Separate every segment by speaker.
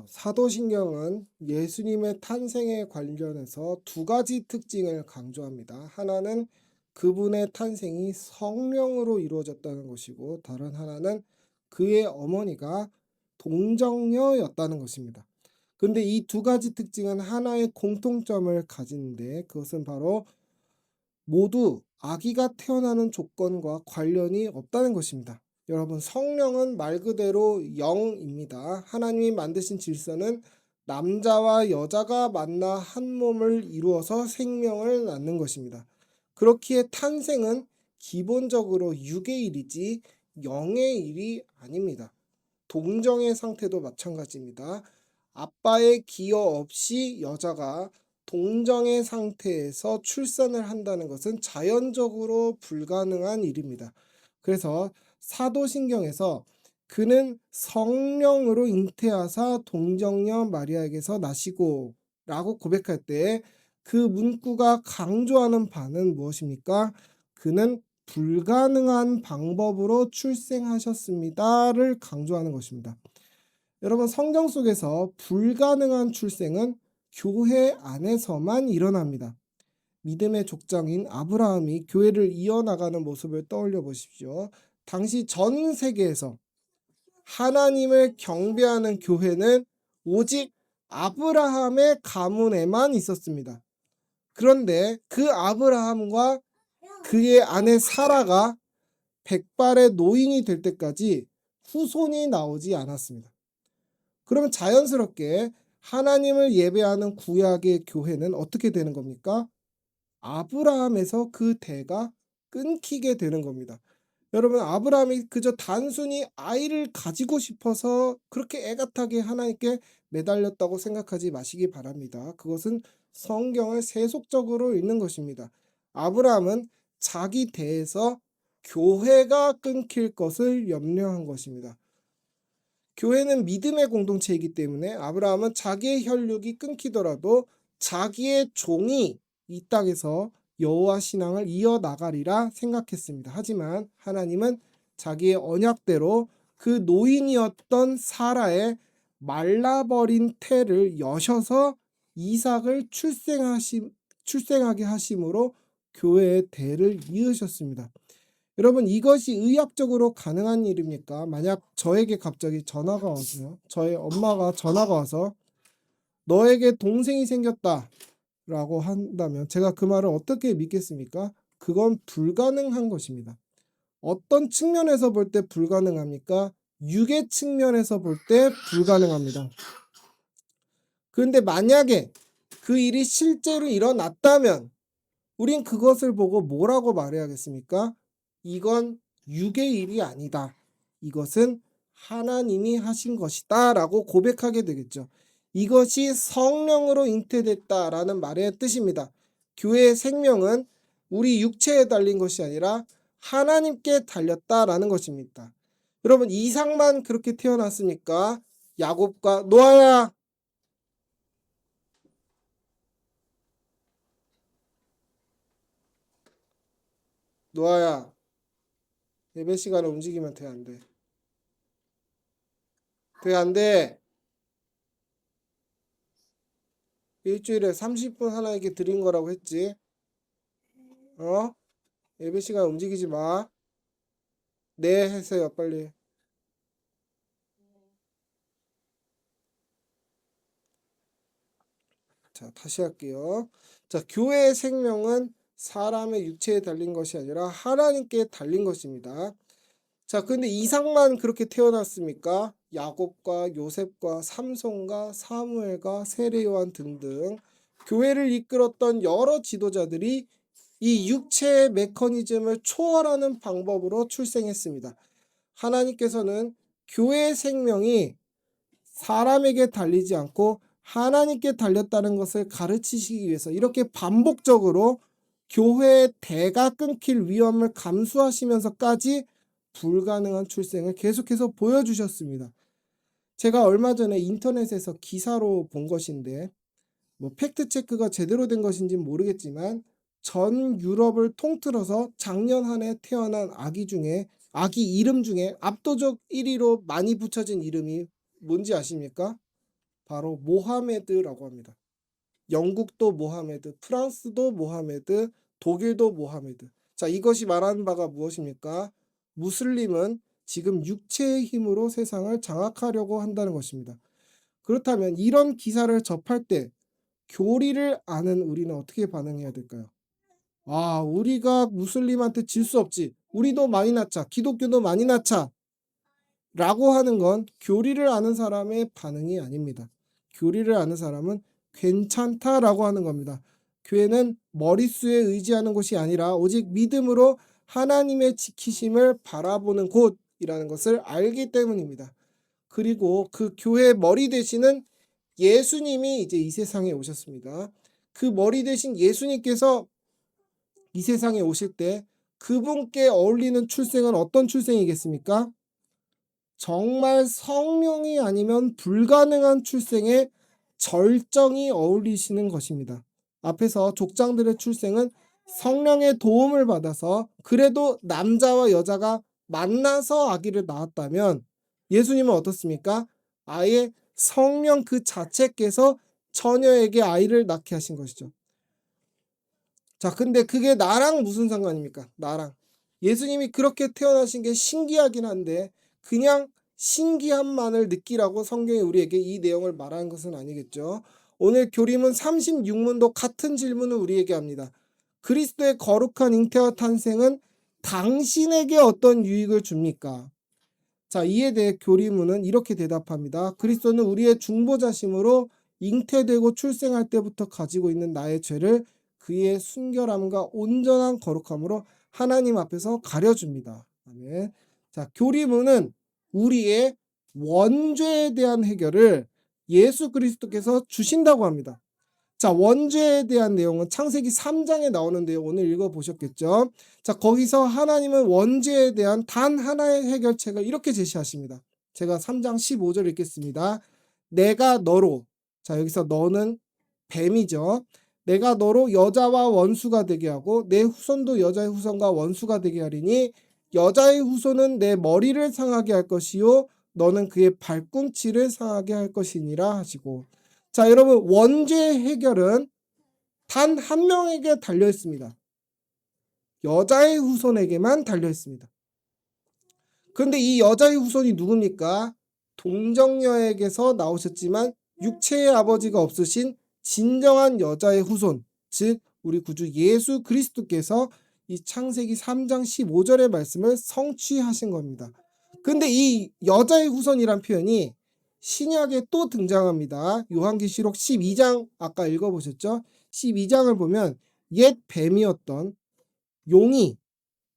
Speaker 1: 사도신경은 예수님의 탄생에 관련해서 두 가지 특징을 강조합니다. 하나는 그분의 탄생이 성령으로 이루어졌다는 것이고, 다른 하나는 그의 어머니가 동정녀였다는 것입니다. 근데 이 두 가지 특징은 하나의 공통점을 가지는데, 그것은 바로 모두 아기가 태어나는 조건과 관련이 없다는 것입니다. 여러분, 성령은 말 그대로 영입니다. 하나님이 만드신 질서는 남자와 여자가 만나 한 몸을 이루어서 생명을 낳는 것입니다. 그렇기에 탄생은 기본적으로 육의 일이지 영의 일이 아닙니다. 동정의 상태도 마찬가지입니다. 아빠의 기여 없이 여자가 동정의 상태에서 출산을 한다는 것은 자연적으로 불가능한 일입니다. 그래서 사도신경에서 그는 성령으로 잉태하사 동정녀 마리아에게서 나시고 라고 고백할 때 그 문구가 강조하는 바는 무엇입니까? 그는 불가능한 방법으로 출생하셨습니다를 강조하는 것입니다. 여러분, 성경 속에서 불가능한 출생은 교회 안에서만 일어납니다. 믿음의 족장인 아브라함이 교회를 이어나가는 모습을 떠올려 보십시오. 당시 전 세계에서 하나님을 경배하는 교회는 오직 아브라함의 가문에만 있었습니다. 그런데 그 아브라함과 그의 아내 사라가 백발의 노인이 될 때까지 후손이 나오지 않았습니다. 그러면 자연스럽게 하나님을 예배하는 구약의 교회는 어떻게 되는 겁니까? 아브라함에서 그 대가 끊기게 되는 겁니다. 여러분, 아브라함이 그저 단순히 아이를 가지고 싶어서 그렇게 애가타게 하나님께 매달렸다고 생각하지 마시기 바랍니다. 그것은 성경을 세속적으로 읽는 것입니다. 아브라함은 자기 대에서 교회가 끊길 것을 염려한 것입니다. 교회는 믿음의 공동체이기 때문에 아브라함은 자기의 혈육이 끊기더라도 자기의 종이 이 땅에서 여호와 신앙을 이어나가리라 생각했습니다. 하지만 하나님은 자기의 언약대로 그 노인이었던 사라의 말라버린 태를 여셔서 이삭을 출생하게 하심으로 교회의 대를 이으셨습니다. 여러분, 이것이 의학적으로 가능한 일입니까? 만약 저에게 갑자기 전화가 와서요, 저의 엄마가 전화가 와서 너에게 동생이 생겼다 라고 한다면 제가 그 말을 어떻게 믿겠습니까? 그건 불가능한 것입니다. 어떤 측면에서 볼 때 불가능합니까? 육의 측면에서 볼 때 불가능합니다. 그런데 만약에 그 일이 실제로 일어났다면 우린 그것을 보고 뭐라고 말해야겠습니까? 이건 육의 일이 아니다. 이것은 하나님이 하신 것이다 라고 고백하게 되겠죠. 이것이 성령으로 잉태됐다라는 말의 뜻입니다. 교회의 생명은 우리 육체에 달린 것이 아니라 하나님께 달렸다라는 것입니다. 여러분, 이삭만 그렇게 태어났습니까? 야곱과 노아야, 노아야, 예배 시간에 움직이면 돼, 안 돼? 돼, 안 돼? 일주일에 30분 하나님께 드린 거라고 했지. 어? 예배 시간 움직이지 마. 네, 했어요, 빨리. 자, 다시 할게요. 자, 교회의 생명은 사람의 육체에 달린 것이 아니라 하나님께 달린 것입니다. 자, 근데 이삭만 그렇게 태어났습니까? 야곱과 요셉과 삼손과 사무엘과 세례요한 등등 교회를 이끌었던 여러 지도자들이 이 육체의 메커니즘을 초월하는 방법으로 출생했습니다. 하나님께서는 교회의 생명이 사람에게 달리지 않고 하나님께 달렸다는 것을 가르치시기 위해서 이렇게 반복적으로 교회의 대가 끊길 위험을 감수하시면서까지 불가능한 출생을 계속해서 보여주셨습니다. 제가 얼마 전에 인터넷에서 기사로 본 것인데 팩트 체크가 제대로 된 것인지는 모르겠지만 전 유럽을 통틀어서 작년 한 해 태어난 아기 이름 중에 압도적 1위로 많이 붙여진 이름이 뭔지 아십니까? 바로 모하메드라고 합니다. 영국도 모하메드, 프랑스도 모하메드, 독일도 모하메드. 자, 이것이 말하는 바가 무엇입니까? 무슬림은 지금 육체의 힘으로 세상을 장악하려고 한다는 것입니다. 그렇다면 이런 기사를 접할 때 교리를 아는 우리는 어떻게 반응해야 될까요? 아, 우리가 무슬림한테 질 수 없지. 우리도 많이 낳자. 기독교도 많이 낳자. 라고 하는 건 교리를 아는 사람의 반응이 아닙니다. 교리를 아는 사람은 괜찮다라고 하는 겁니다. 교회는 머릿수에 의지하는 곳이 아니라 오직 믿음으로 하나님의 지키심을 바라보는 곳이라는 것을 알기 때문입니다. 그리고 그 교회의 머리 되시는 예수님이 이제 이 세상에 오셨습니다. 그 머리 되신 예수님께서 이 세상에 오실 때 그분께 어울리는 출생은 어떤 출생이겠습니까? 정말 성령이 아니면 불가능한 출생에 절정이 어울리시는 것입니다. 앞에서 족장들의 출생은 성령의 도움을 받아서 그래도 남자와 여자가 만나서 아기를 낳았다면 예수님은 어떻습니까? 아예 성령 그 자체께서 처녀에게 아이를 낳게 하신 것이죠. 자, 근데 그게 나랑 무슨 상관입니까? 나랑. 예수님이 그렇게 태어나신 게 신기하긴 한데 그냥 신기함만을 느끼라고 성경이 우리에게 이 내용을 말하는 것은 아니겠죠. 오늘 교림은 36문도 같은 질문을 우리에게 합니다. 그리스도의 거룩한 잉태와 탄생은 당신에게 어떤 유익을 줍니까? 자, 이에 대해 교리문은 이렇게 대답합니다. 그리스도는 우리의 중보자심으로 잉태되고 출생할 때부터 가지고 있는 나의 죄를 그의 순결함과 온전한 거룩함으로 하나님 앞에서 가려줍니다. 아멘. 자, 교리문은 우리의 원죄에 대한 해결을 예수 그리스도께서 주신다고 합니다. 자, 원죄에 대한 내용은 창세기 3장에 나오는데요. 오늘 읽어보셨겠죠? 자, 거기서 하나님은 원죄에 대한 단 하나의 해결책을 이렇게 제시하십니다. 제가 3장 15절 읽겠습니다. 내가 너로, 자, 여기서 너는 뱀이죠. 내가 너로 여자와 원수가 되게 하고 내 후손도 여자의 후손과 원수가 되게 하리니 여자의 후손은 내 머리를 상하게 할 것이요 너는 그의 발꿈치를 상하게 할 것이니라 하시고. 자, 여러분, 원죄 해결은 단 한 명에게 달려 있습니다. 여자의 후손에게만 달려 있습니다. 그런데 이 여자의 후손이 누굽니까? 동정녀에게서 나오셨지만 육체의 아버지가 없으신 진정한 여자의 후손, 즉 우리 구주 예수 그리스도께서 이 창세기 3장 15절의 말씀을 성취하신 겁니다. 근데 이 여자의 후손이란 표현이 신약에 또 등장합니다. 요한계시록 12장 아까 읽어보셨죠? 12장을 보면 옛 뱀이었던 용이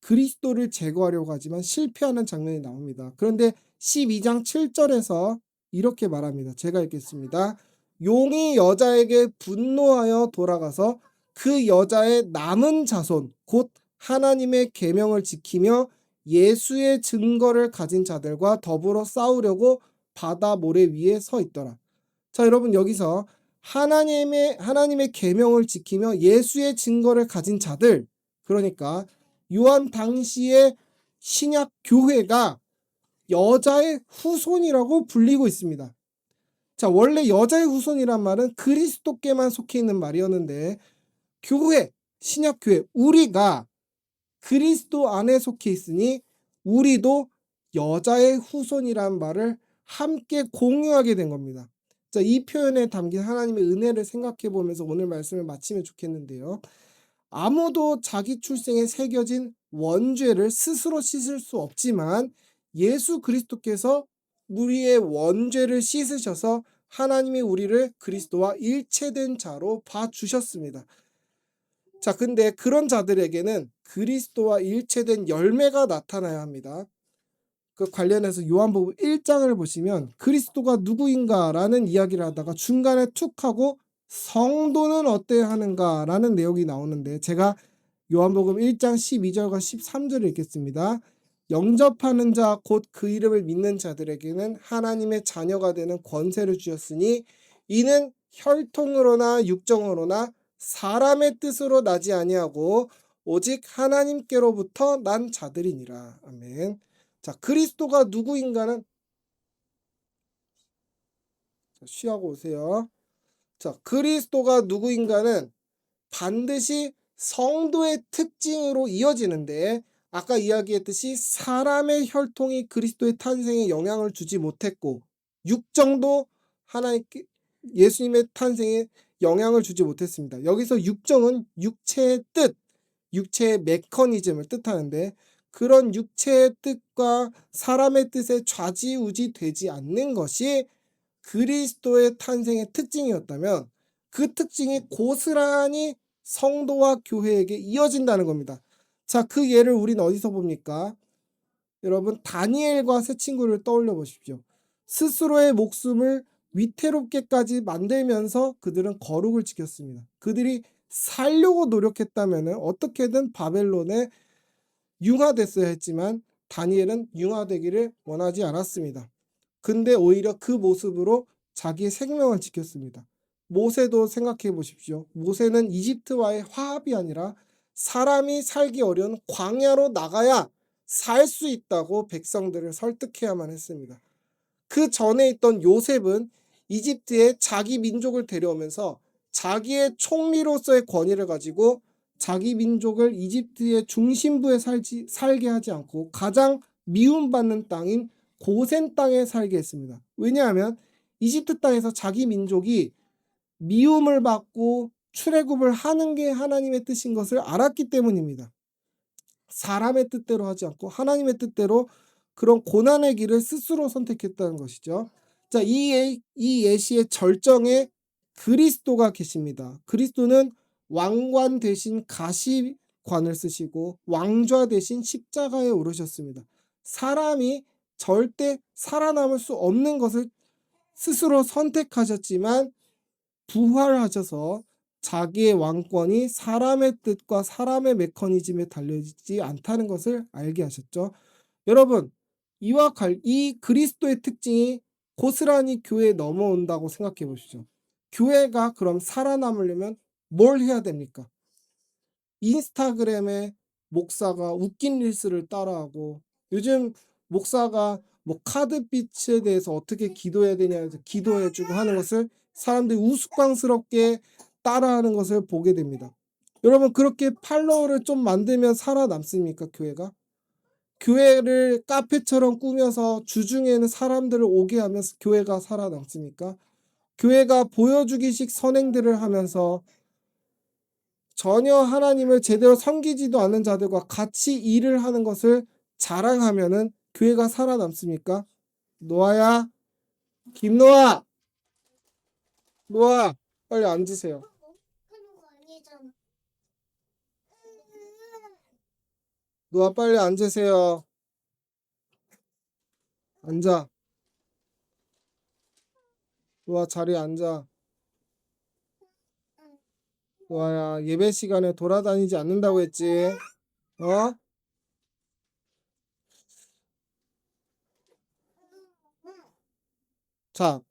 Speaker 1: 그리스도를 제거하려고 하지만 실패하는 장면이 나옵니다. 그런데 12장 7절에서 이렇게 말합니다. 제가 읽겠습니다. 용이 여자에게 분노하여 돌아가서 그 여자의 남은 자손 곧 하나님의 계명을 지키며 예수의 증거를 가진 자들과 더불어 싸우려고 바다 모래 위에 서 있더라. 자, 여러분, 여기서 하나님의 계명을 지키며 예수의 증거를 가진 자들, 그러니까 요한 당시의 신약 교회가 여자의 후손이라고 불리고 있습니다. 자, 원래 여자의 후손이란 말은 그리스도께만 속해 있는 말이었는데 교회, 신약 교회, 우리가 그리스도 안에 속해 있으니 우리도 여자의 후손이란 말을 함께 공유하게 된 겁니다. 자, 이 표현에 담긴 하나님의 은혜를 생각해 보면서 오늘 말씀을 마치면 좋겠는데요. 아무도 자기 출생에 새겨진 원죄를 스스로 씻을 수 없지만 예수 그리스도께서 우리의 원죄를 씻으셔서 하나님이 우리를 그리스도와 일체된 자로 봐주셨습니다. 자, 근데 그런 자들에게는 그리스도와 일체된 열매가 나타나야 합니다. 그 관련해서 요한복음 1장을 보시면 그리스도가 누구인가라는 이야기를 하다가 중간에 툭 하고 성도는 어때야 하는가라는 내용이 나오는데 제가 요한복음 1장 12절과 13절을 읽겠습니다. 영접하는 자 곧 그 이름을 믿는 자들에게는 하나님의 자녀가 되는 권세를 주셨으니 이는 혈통으로나 육정으로나 사람의 뜻으로 나지 아니하고 오직 하나님께로부터 난 자들이니라. 아멘. 자, 그리스도가 누구인가는 쉬하고 오세요. 자, 그리스도가 누구인가는 반드시 성도의 특징으로 이어지는데, 아까 이야기했듯이 사람의 혈통이 그리스도의 탄생에 영향을 주지 못했고, 육정도 예수님의 탄생에 영향을 주지 못했습니다. 여기서 육정은 육체의 뜻, 육체의 메커니즘을 뜻하는데, 그런 육체의 뜻과 사람의 뜻에 좌지우지 되지 않는 것이 그리스도의 탄생의 특징이었다면, 그 특징이 고스란히 성도와 교회에게 이어진다는 겁니다. 자, 그 예를 우리는 어디서 봅니까? 여러분, 다니엘과 세 친구를 떠올려 보십시오. 스스로의 목숨을 위태롭게까지 만들면서 그들은 거룩을 지켰습니다. 그들이 살려고 노력했다면 어떻게든 바벨론에 융화됐어야 했지만, 다니엘은 융화되기를 원하지 않았습니다. 근데 오히려 그 모습으로 자기의 생명을 지켰습니다. 모세도 생각해 보십시오. 모세는 이집트와의 화합이 아니라 사람이 살기 어려운 광야로 나가야 살 수 있다고 백성들을 설득해야만 했습니다. 그 전에 있던 요셉은 이집트에 자기 민족을 데려오면서 자기의 총리로서의 권위를 가지고 자기 민족을 이집트의 중심부에 살게 하지 않고 가장 미움받는 땅인 고센 땅에 살게 했습니다. 왜냐하면 이집트 땅에서 자기 민족이 미움을 받고 출애굽을 하는 게 하나님의 뜻인 것을 알았기 때문입니다. 사람의 뜻대로 하지 않고 하나님의 뜻대로 그런 고난의 길을 스스로 선택했다는 것이죠. 자, 이 예시의 절정에 그리스도가 계십니다. 그리스도는 왕관 대신 가시관을 쓰시고 왕좌 대신 십자가에 오르셨습니다. 사람이 절대 살아남을 수 없는 것을 스스로 선택하셨지만 부활하셔서 자기의 왕권이 사람의 뜻과 사람의 메커니즘에 달려있지 않다는 것을 알게 하셨죠. 여러분, 이 그리스도의 특징이 고스란히 교회에 넘어온다고 생각해 보시죠. 교회가 그럼 살아남으려면 뭘 해야 됩니까? 인스타그램에 목사가 웃긴 릴스를 따라하고, 요즘 목사가 뭐 카드빛에 대해서 어떻게 기도해야 되냐 해서 기도해주고 하는 것을 사람들이 우스꽝스럽게 따라하는 것을 보게 됩니다. 여러분, 그렇게 팔로워를 좀 만들면 살아남습니까, 교회가? 교회를 카페처럼 꾸며서 주중에는 사람들을 오게 하면서 교회가 살아남습니까? 교회가 보여주기식 선행들을 하면서 전혀 하나님을 제대로 섬기지도 않는 자들과 같이 일을 하는 것을 자랑하면은 교회가 살아남습니까? 노아야, 김노아, 노아, 빨리 앉으세요. 노아, 빨리 앉으세요. 앉아. 노아, 자리에 앉아. 노아야, 예배 시간에 돌아다니지 않는다고 했지? 어? 자,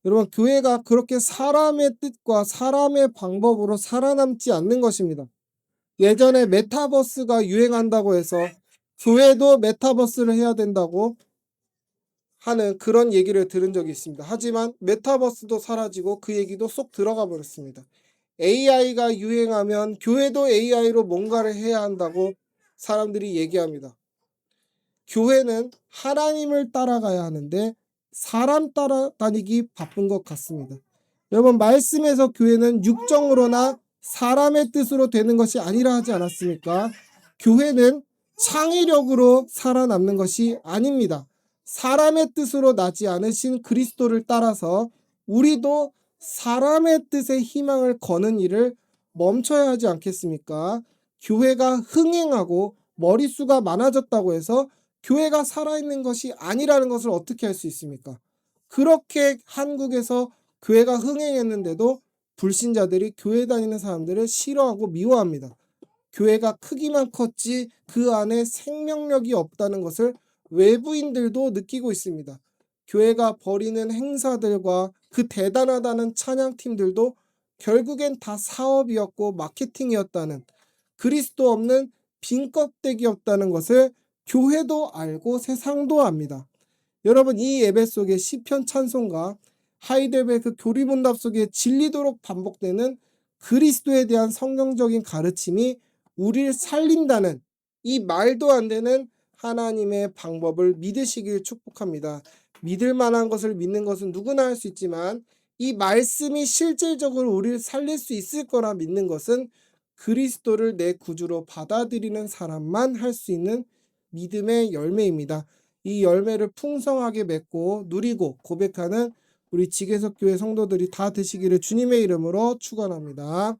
Speaker 1: 여러분, 교회가 그렇게 사람의 뜻과 사람의 방법으로 살아남지 않는 것입니다. 예전에 메타버스가 유행한다고 해서 교회도 메타버스를 해야 된다고 하는 그런 얘기를 들은 적이 있습니다. 하지만 메타버스도 사라지고 그 얘기도 쏙 들어가 버렸습니다. AI가 유행하면 교회도 AI로 뭔가를 해야 한다고 사람들이 얘기합니다. 교회는 하나님을 따라가야 하는데 사람 따라다니기 바쁜 것 같습니다. 여러분, 말씀에서 교회는 육정으로나 사람의 뜻으로 되는 것이 아니라 하지 않았습니까? 교회는 창의력으로 살아남는 것이 아닙니다. 사람의 뜻으로 나지 않으신 그리스도를 따라서 우리도 사람의 뜻에 희망을 거는 일을 멈춰야 하지 않겠습니까? 교회가 흥행하고 머릿수가 많아졌다고 해서 교회가 살아있는 것이 아니라는 것을 어떻게 할 수 있습니까? 그렇게 한국에서 교회가 흥행했는데도 불신자들이 교회 다니는 사람들을 싫어하고 미워합니다. 교회가 크기만 컸지 그 안에 생명력이 없다는 것을 외부인들도 느끼고 있습니다. 교회가 벌이는 행사들과 그 대단하다는 찬양팀들도 결국엔 다 사업이었고 마케팅이었다는, 그리스도 없는 빈 껍데기였다는 것을 교회도 알고 세상도 압니다. 여러분 이 예배 속에 시편 찬송가 하이델베르크 교리문답 속에 질리도록 반복되는 그리스도에 대한 성경적인 가르침이 우리를 살린다는 이 말도 안 되는 하나님의 방법을 믿으시길 축복합니다. 믿을 만한 것을 믿는 것은 누구나 할 수 있지만 이 말씀이 실질적으로 우리를 살릴 수 있을 거라 믿는 것은 그리스도를 내 구주로 받아들이는 사람만 할 수 있는 믿음의 열매입니다. 이 열매를 풍성하게 맺고 누리고 고백하는 우리 지계석 교회 성도들이 다 되시기를 주님의 이름으로 축원합니다.